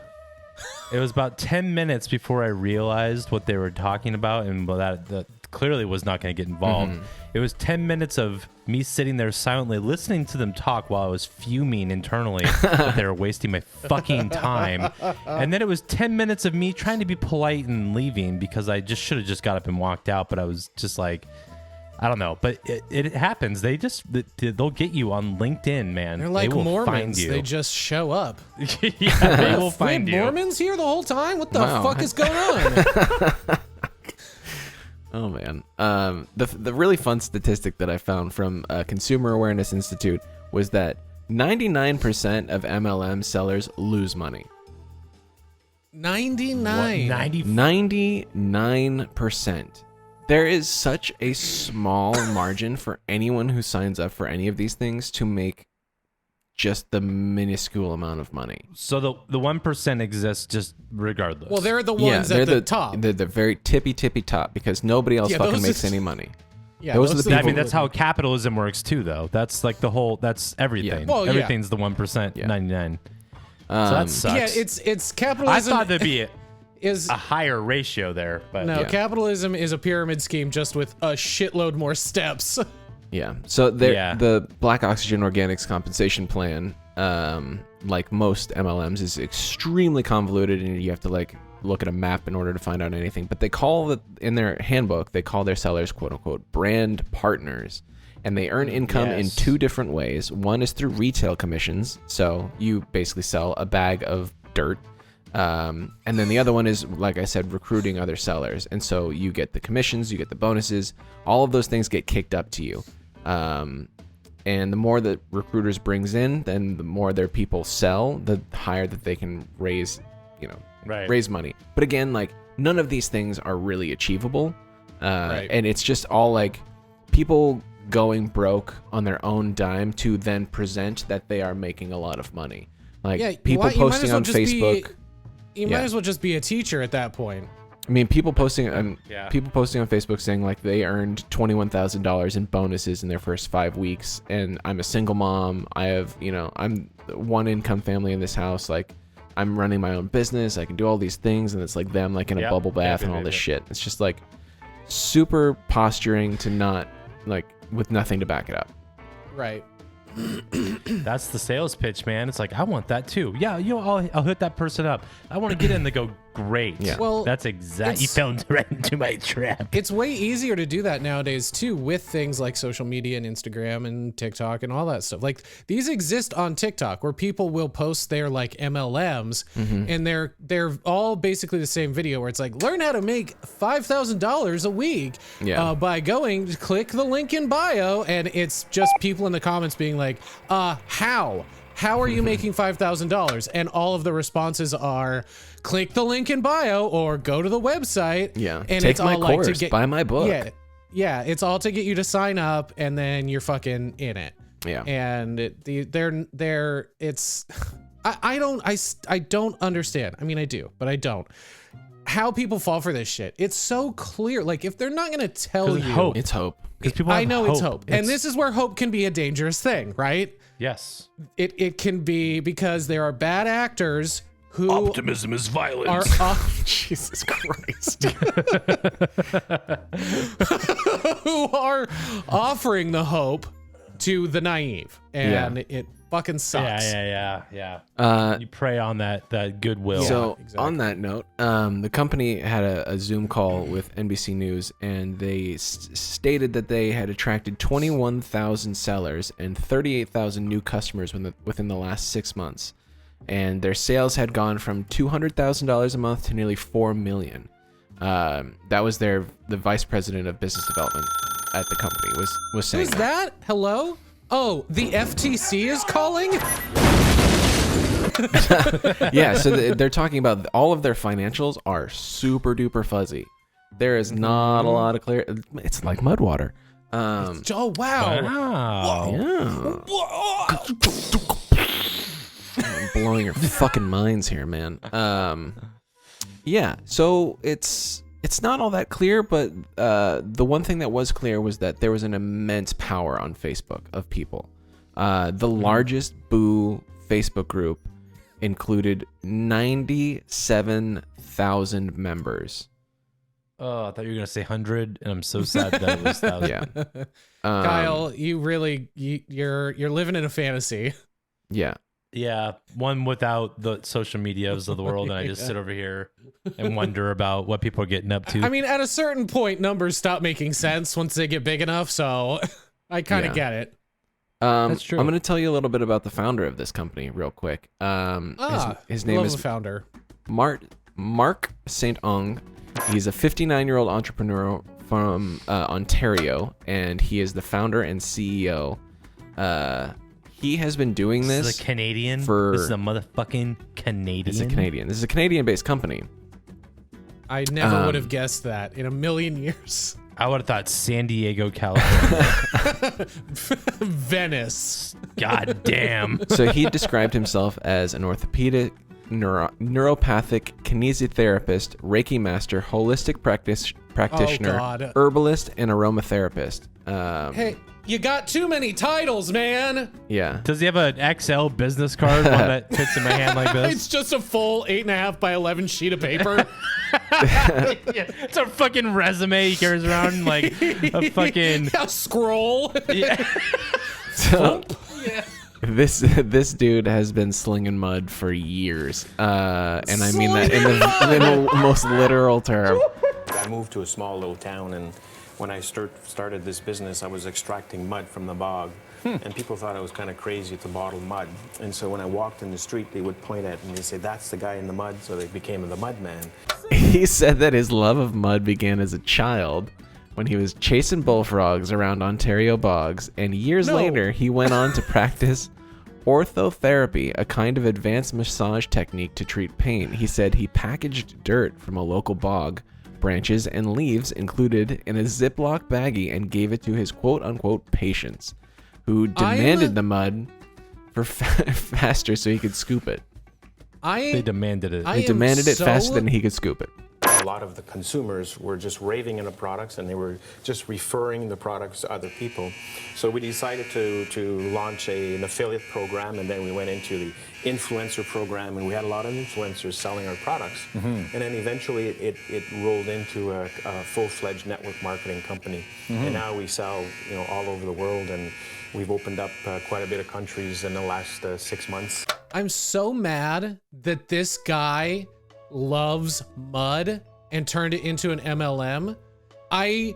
It was about 10 minutes before I realized what they were talking about, and that clearly was not going to get involved. It was 10 minutes of me sitting there silently listening to them talk while I was fuming internally that they were wasting my fucking time. And then it was 10 minutes of me trying to be polite and leaving because I just should have just got up and walked out, but I was just like, I don't know, but it happens. They'll get you on LinkedIn, man. They're like they will Mormons. find you. They just show up. Yeah, they will find We had you. Mormons here the whole time? What the Wow. fuck is going on? Oh man. The really fun statistic that I found from Consumer Awareness Institute was that 99% of MLM sellers lose money. 99. 99%. There is such a small margin for anyone who signs up for any of these things to make just the minuscule amount of money. So the 1% exists just regardless. Well, they're the ones they're at the top. They're the very tippy top because nobody else fucking those makes are- any money. Yeah, those are the are people- that's how capitalism works too, though. That's like that's everything. Yeah. Well, yeah. Everything's the 1%, Yeah. 99. So that sucks. Yeah, it's I capitalism. thought there'd be is a higher ratio there, but no, Yeah. capitalism is a pyramid scheme just with a shitload more steps. Yeah. So Yeah. the Black Oxygen Organics compensation plan, like most MLMs, is extremely convoluted, and you have to like look at a map in order to find out anything. But they call in their handbook, they call their sellers "quote unquote" brand partners, and they earn income in Yes. two different ways. One is through retail commissions, so you basically sell a bag of dirt. And then the other one is, like I said, recruiting other sellers. And so you get the commissions, you get the bonuses, all of those things get kicked up to you. And the more that recruiters brings in, then the more their people sell, the higher that they can raise, raise money. But again, like none of these things are really achievable. And it's just all like people going broke on their own dime to then present that they are making a lot of money. Like people posting on Facebook. You might as well just be a teacher at that point. I mean, people posting on Yeah. Facebook saying like they earned $21,000 in bonuses in their first 5 weeks, and I'm a single mom. I have, I'm one income family in this house. Like, I'm running my own business. I can do all these things, and it's like them like in a Yep. bubble bath Yep, and all yep, this yep. shit. It's just like super posturing to not like with nothing to back it up. Right. that's the sales pitch, man. It's like, I want that too. Yeah, I'll hit that person up. I want to get in. They go, great. Yeah. Well, that's exactly. You it's- fell right into my trap. It's way easier to do that nowadays too, with things like social media and Instagram and TikTok and all that stuff. Like these exist on TikTok where people will post their like MLMs, and they're all basically the same video where it's like, learn how to make $5,000 a week by going to click the link in bio, and it's just people in the comments being like, how are you making $5,000? And all of the responses are, click the link in bio or go to the website. Yeah. And Take it's my all like course, to get, buy my book. Yeah. It's all to get you to sign up, and then you're fucking in it. Yeah. And I don't understand. I mean, I do, but I don't. How people fall for this shit. It's so clear. Like if they're not going to tell it's you, hope. It's hope. Because people I have know it's hope. And this is where hope can be a dangerous thing, right? Yes. It can be because there are bad actors who Optimism is violence. are Jesus Christ. who are offering the hope to the naive, and it fucking sucks. Yeah. You prey on that goodwill. So exactly. on that note, the company had a Zoom call with NBC News, and they stated that they had attracted 21,000 sellers and 38,000 new customers within the last 6 months. and their sales had gone from $200,000 a month to nearly $4 million. That was the vice president of business development at the company was saying. Who's that? Hello? Oh, the FTC is calling? Yeah, so they're talking about all of their financials are super duper fuzzy. There is not a lot of clear. It's like mud water. Oh, wow. Wow. Yeah. I'm blowing your fucking minds here, man. Yeah, so it's not all that clear, but the one thing that was clear was that there was an immense power on Facebook of people. The largest Boo Facebook group included 97,000 members. Oh, I thought you were gonna say 100, and I'm so sad that it was 1,000. Yeah. Kyle, you're living in a fantasy. Yeah. Yeah, one without the social medias of the world, and I just sit over here and wonder about what people are getting up to. I mean, at a certain point, numbers stop making sense once they get big enough, so I kind of get it. That's true. I'm going to tell you a little bit about the founder of this company real quick. His name is founder. Mark Saint-Onge. He's a 59-year-old entrepreneur from Ontario, and he is the founder and CEO. He has been doing this. This is a Canadian. This is a motherfucking Canadian. It's a Canadian. This is a Canadian-based company. I never would have guessed that in a million years. I would have thought San Diego, California. Venice. God damn. So he described himself as an orthopedic, neuropathic kinesiotherapist, Reiki master, holistic practitioner, herbalist, and aromatherapist. Hey, you got too many titles, man. Yeah. Does he have an XL business card, one that fits in my hand like this? It's just a full 8.5 by 11 sheet of paper. Yeah, it's a fucking resume he carries around like a fucking scroll. Yeah. So, this dude has been slinging mud for years, and I mean that in the most literal term. I moved to a small little town, and when I started this business, I was extracting mud from the bog, and people thought I was kind of crazy to bottle mud. And so when I walked in the street, they would point at me and say, "That's the guy in the mud," so they became the Mud Man. He said that his love of mud began as a child when he was chasing bullfrogs around Ontario bogs, and years later he went on to practice orthotherapy, a kind of advanced massage technique to treat pain. He said he packaged dirt from a local bog, branches and leaves included in a Ziploc baggie, and gave it to his quote-unquote patients, who demanded the mud for faster so he could scoop it. They demanded it. They demanded it faster than he could scoop it. A lot of the consumers were just raving in the products, and they were just referring the products to other people. So we decided to launch an affiliate program, and then we went into the influencer program, and we had a lot of influencers selling our products. And then eventually it rolled into a full-fledged network marketing company. And now we sell all over the world, and we've opened up quite a bit of countries in the last 6 months. I'm so mad that this guy loves mud and turned it into an MLM. I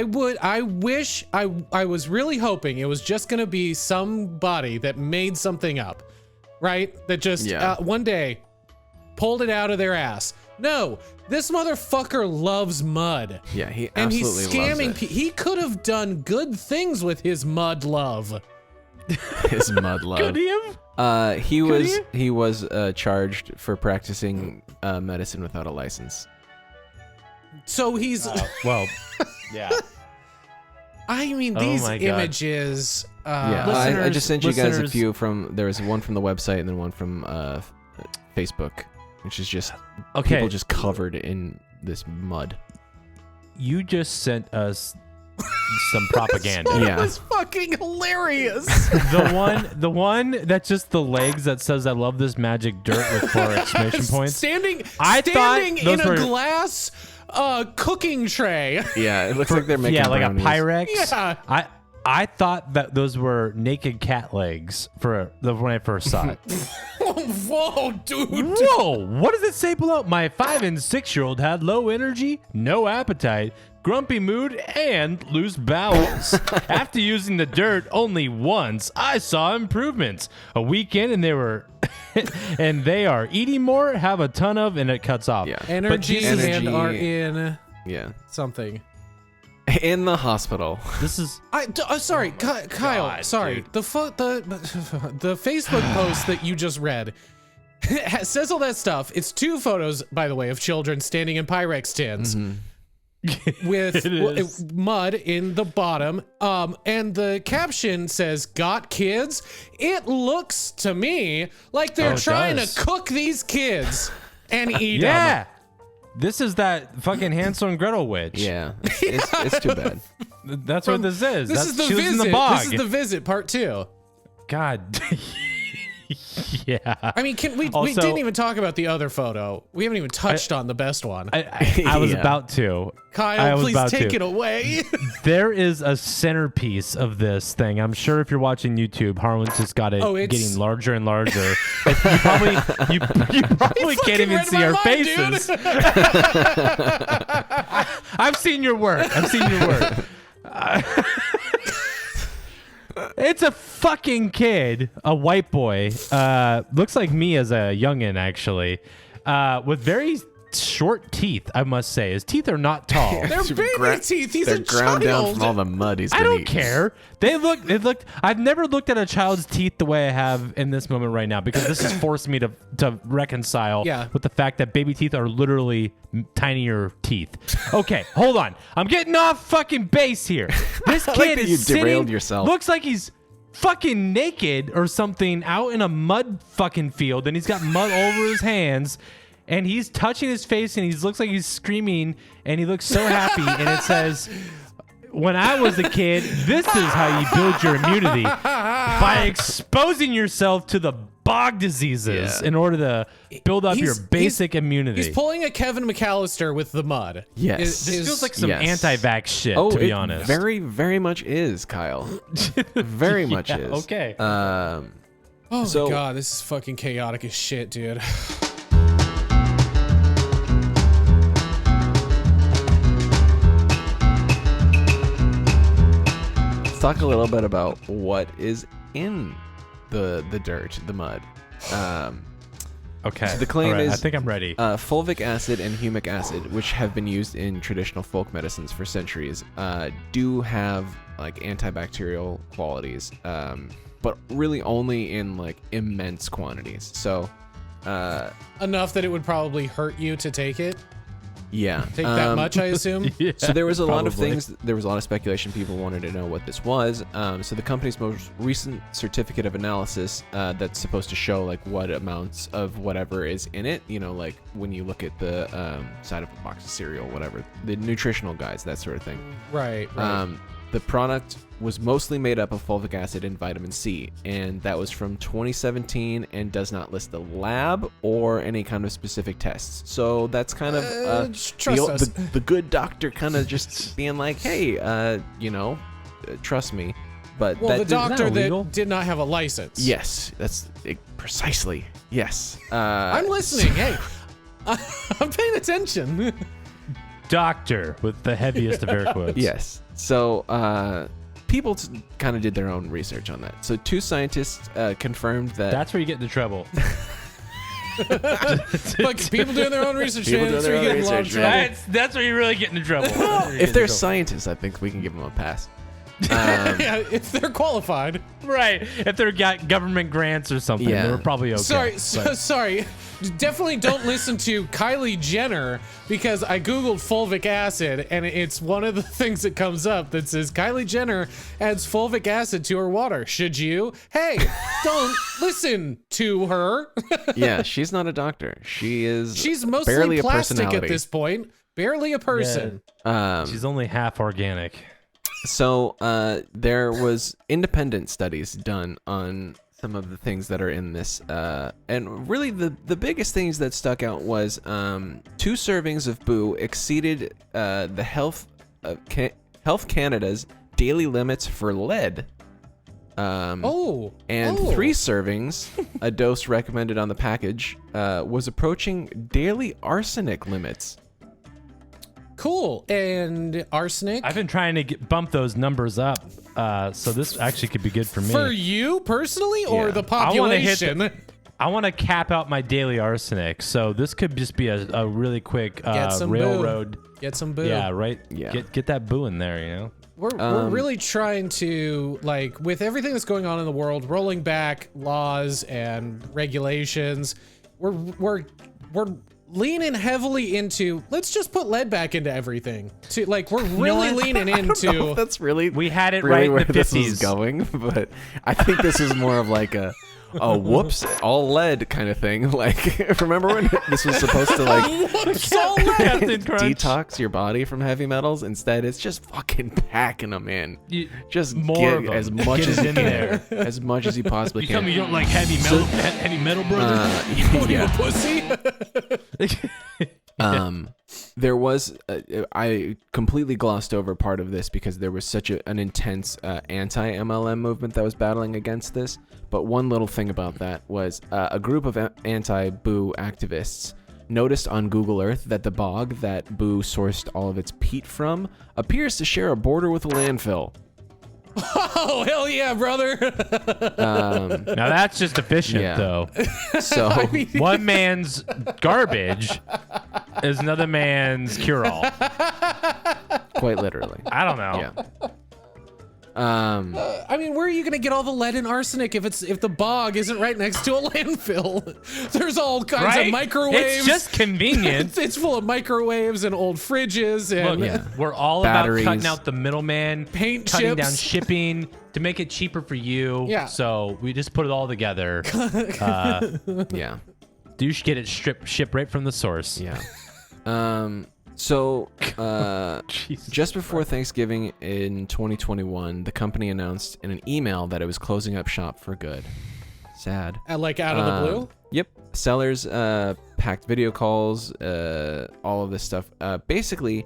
wish I was really hoping it was just gonna be somebody that made something up, right? That just one day pulled it out of their ass. No, this motherfucker loves mud. Yeah, he and absolutely he's scamming loves it. He could have done good things with his mud love. His mud love. Good him? He was charged for practicing medicine without a license. So he's well, yeah. I mean, these images. I just sent you guys a few from. There was one from the website and then one from Facebook, which is just people just covered in this mud. You just sent us some propaganda. It was fucking hilarious. The one that's just the legs that says "I love this magic dirt" with 4 exclamation points. Standing those in a glass cooking tray. Yeah, it looks like they're making brownies. Like a Pyrex. Yeah. I thought that those were naked cat legs when I first saw it. Whoa, dude. Whoa, what does it say below? My 5 and 6-year-old had low energy, no appetite, grumpy mood, and loose bowels. After using the dirt only once, I saw improvements. A week in and they were and they are eating more, have a ton of, and it cuts off. Yeah. Energy and are in Yeah. something. In the hospital. This is Sorry, Kyle. God, Sorry, dude. the Facebook post that you just read says all that stuff. It's 2 photos, by the way, of children standing in Pyrex tins with It is. mud in the bottom. And the caption says, "Got kids?" It looks to me like they're it trying does. to cook these kids and eat them. yeah. This is that fucking Hansel and Gretel witch. Yeah. It's too bad. That's what this is. This That's, is the she lives in visit. the bog. This is the visit part 2. God. Yeah. I mean, we Also- didn't even talk about the other photo. We haven't even touched on the best one. I was Yeah. about to. I Kyle, was please about take to. it away. There is a centerpiece of this thing. I'm sure if you're watching YouTube, Harlan's just got it Oh, it's- getting larger and larger. you probably can't even read see my our mind, dude. faces. I've seen your work. It's a fucking kid, a white boy. Looks like me as a youngin, actually, with very short teeth. I must say, his teeth are not tall. They're baby teeth. He's They're a ground down child. from all the mud he's been I don't eating. care. They look. I've never looked at a child's teeth the way I have in this moment right now because this has forced me to reconcile Yeah. with the fact that baby teeth are literally tinier teeth. Okay, hold on. I'm getting off fucking base here. This like kid that you is derailed sitting, yourself. Looks like he's fucking naked or something out in a mud fucking field, and he's got mud all over his hands. And he's touching his face, and he looks like he's screaming, and he looks so happy. And it says, "When I was a kid, this is how you build your immunity by exposing yourself to the bog diseases Yeah. in order to build up your basic immunity." He's pulling a Kevin McAllister with the mud. Yes. This feels like some Yes. anti-vax shit, Oh, to be it honest. very, very much is, Kyle. Very much Yeah, is. okay. Oh So- my god, this is fucking chaotic as shit, dude. Let's talk a little bit about what is in the dirt, the mud. Okay. So the claim All right, is- I think I'm ready. Fulvic acid and humic acid, which have been used in traditional folk medicines for centuries, do have like antibacterial qualities, but really only in like immense quantities. So, Enough that it would probably hurt you to take it. yeah, Take that much, I assume. Yeah, So there was a lot of probably. things. There was a lot of speculation. People wanted to know what this was. So the company's most recent certificate of analysis, that's supposed to show like what amounts of whatever is in it. You know, like when you look at the side of a box of cereal, whatever, the nutritional guides, that sort of thing. Right. The product was mostly made up of fulvic acid and vitamin C, and that was from 2017 and does not list the lab or any kind of specific tests. So that's kind of trust us. the good doctor kind of just being like, hey, trust me. But Well, that the did- doctor illegal? that did not have a license. yes, that's it, precisely. Yes. I'm listening. Hey, I'm paying attention. Doctor with the heaviest of air quotes. Yes. So people kind of did their own research on that. So 2 scientists confirmed that. That's where you get into trouble. Look, people doing their own research, People man. doing That's their where you own get in a lot of research, man. trouble. That's where you really get into trouble. if they're scientists, I think we can give them a pass. Yeah, if they're qualified. Right. If they're got government grants or something, Yeah. they're probably okay. Sorry. Definitely don't listen to Kylie Jenner because I googled fulvic acid and it's one of the things that comes up that says Kylie Jenner adds fulvic acid to her water. Should you? Hey, don't listen to her. Yeah, she's not a doctor. She's She's mostly barely a plastic at personality. this point. Barely a person. She's only half organic. So there was independent studies done on some of the things that are in this, and really the biggest things that stuck out was 2 servings of boo exceeded the Health Canada's daily limits for lead. And 3 servings, a dose recommended on the package, was approaching daily arsenic limits. Cool. And arsenic? I've been trying to bump those numbers up, so this actually could be good for me. For you personally or Yeah. the I wanna hit population? I want to cap out my daily arsenic, so this could just be a really quick Get some railroad. boo. Get some boo. Yeah, right. Yeah. Get that boo in there, you know. We're really trying to, like, with everything that's going on in the world, rolling back laws and regulations, we're leaning heavily into, let's just put lead back into everying. To, like, we're really leaning into. That's really We had it really right in where the this is 50s. going, but I think this is more of like a whoops, all lead kind of thing. Like, remember when this was supposed to like Captain Crunch. detox your body from heavy metals? Instead, it's just fucking packing them in. Just more get of 'em. as much Get as it you in can, there. as much as you possibly You tell me can. you don't like heavy metal, brother? What are you, a Yeah. pussy? There was I completely glossed over part of this because there was such an intense anti-MLM movement that was battling against this. But one little thing about that was a group of anti-boo activists noticed on Google Earth that the bog that Boo sourced all of its peat from appears to share a border with a landfill. Oh, hell yeah, brother. Now that's just efficient, Yeah. though. So One man's garbage is another man's cure-all. quite literally. I don't know. Yeah. I mean, where are you gonna get all the lead and arsenic if the bog isn't right next to a landfill? There's all kinds Right? of microwaves. It's just convenient. It's full of microwaves and old fridges and Look, Yeah. we're all Batteries. about cutting out the middleman, Paint cutting chips. down shipping to make it cheaper for you. Yeah. So we just put it all together. Yeah. You should get it shipped right from the source. Yeah. So, Jesus. just before Thanksgiving in 2021, the company announced in an email that it was closing up shop for good. Sad. like out of the blue. Yep. Sellers packed video calls, all of this stuff. Basically,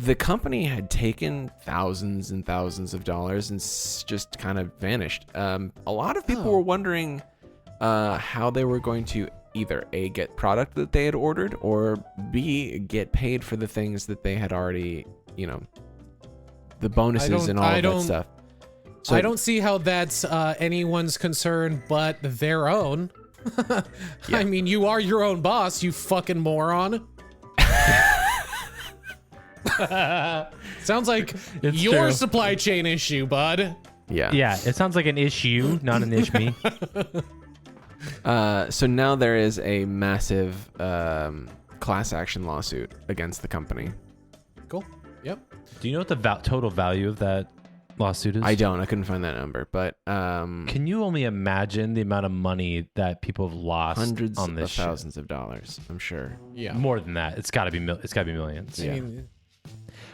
the company had taken thousands and thousands of dollars and just kind of vanished. A lot of people were wondering how they were going to either A, get product that they had ordered, or B, get paid for the things that they had already, the bonuses and all of that stuff. So I don't see how that's anyone's concern but their own. I mean, you are your own boss, you fucking moron. Sounds like It's your true. supply chain issue, bud. Yeah. Yeah, it sounds like an issue, not an ish me. So now there is a massive class action lawsuit against the company. Cool. Yep. Do you know what the total value of that lawsuit is? I don't. I couldn't find that number, but Can you only imagine the amount of money that people have lost hundreds on of this shit? thousands of dollars, I'm sure. Yeah. More than that. It's got to be millions. I Yeah. mean,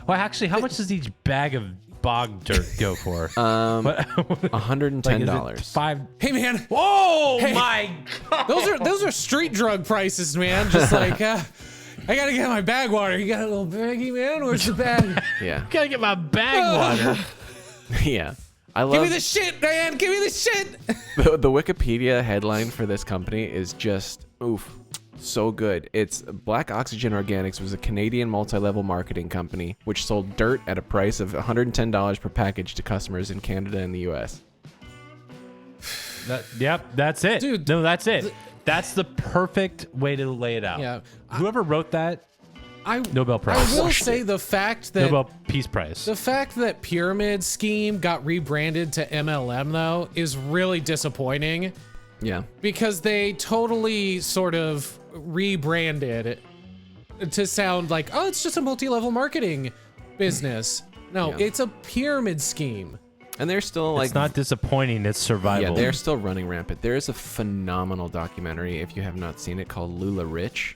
Well, actually, how much does each bag of bog dirt go for? $110. Like, is it $5? hey man, Whoa, Hey. my God. those are street drug prices, man. Just like I gotta get my bag water. You got a little baggie, man? Where's the bag? Yeah. Gotta get my bag water. Yeah. I Give me love the shit, man. Give me the shit. the Wikipedia headline for this company is just so good. It's Black Oxygen Organics was a Canadian multi-level marketing company which sold dirt at a price of $110 per package to customers in Canada and the US. Yep, that's it. Dude, No, that's it. That's the perfect way to lay it out. Yeah. Whoever wrote that, I Nobel Prize. I will say the fact that Nobel Peace Prize. the fact that Pyramid Scheme got rebranded to MLM though is really disappointing Yeah. because they totally sort of rebranded to sound like, oh, it's just a multi-level marketing business. No, Yeah. it's a pyramid scheme. And they're still like It's not disappointing. It's survival. Yeah, they're still running rampant. There is a phenomenal documentary, if you have not seen it, called Lula Rich,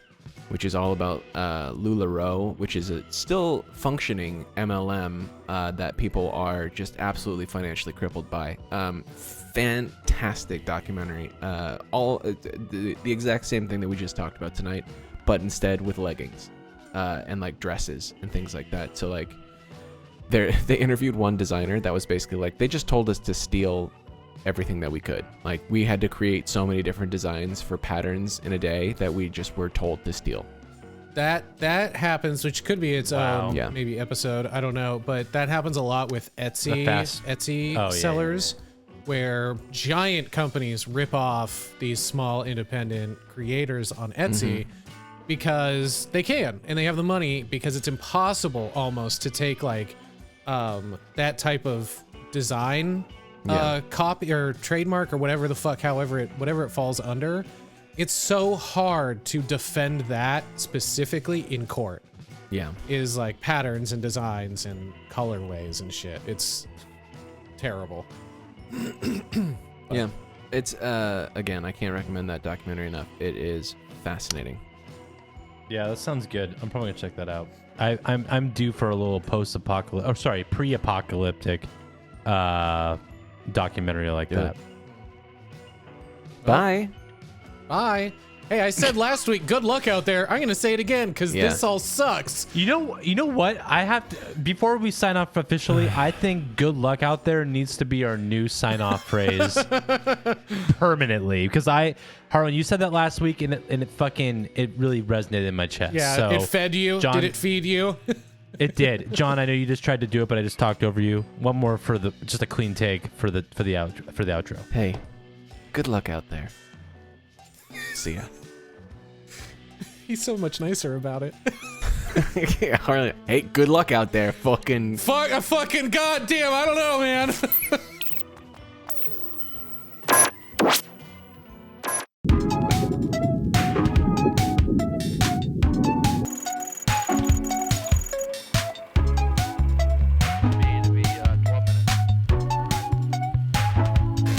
which is all about LuLaRoe, which is a still functioning MLM that people are just absolutely financially crippled by. Fantastic documentary. The exact same thing that we just talked about tonight, but instead with leggings and like dresses and things like that. So like they interviewed one designer that was basically like, they just told us to steal everything that we could. Like we had to create so many different designs for patterns in a day that we just were told to steal. That happens, which could be its own Yeah. maybe episode. I don't know, but that happens a lot with Etsy The fast- Etsy Oh, yeah, sellers, where giant companies rip off these small independent creators on Etsy because they can, and they have the money, because it's impossible almost to take like that type of design copy or trademark or whatever the fuck, whatever it falls under. It's so hard to defend that specifically in court. Yeah. Is like patterns and designs and colorways and shit. It's terrible. Yeah. It's again, I can't recommend that documentary enough. It is fascinating. Yeah, that sounds good. I'm probably gonna check that out. I'm due for a little pre-apocalyptic documentary like that. Bye. Bye. Hey, I said last week, good luck out there. I'm gonna say it again because this all sucks. You know what? I have to, before we sign off officially, I think "good luck out there" needs to be our new sign-off phrase permanently. Because Harlan, you said that last week, and it really resonated in my chest. Yeah, so, it fed you. John, Did it feed you? It did. John, I know you just tried to do it, but I just talked over you. One more for just a clean take for the outro. Hey, good luck out there. See ya. He's so much nicer about it. Harley, hey, good luck out there, fucking. Fucking goddamn, I don't know, man.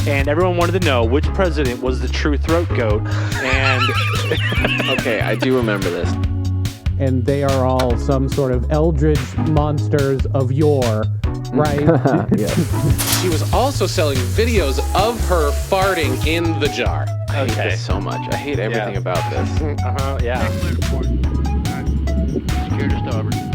And everyone wanted to know which president was the true throat goat. And Okay, I do remember this. And they are all some sort of eldritch monsters of yore, right? She was also selling videos of her farting in the jar. I hate this so much. I hate everything about this. yeah. Secure just over.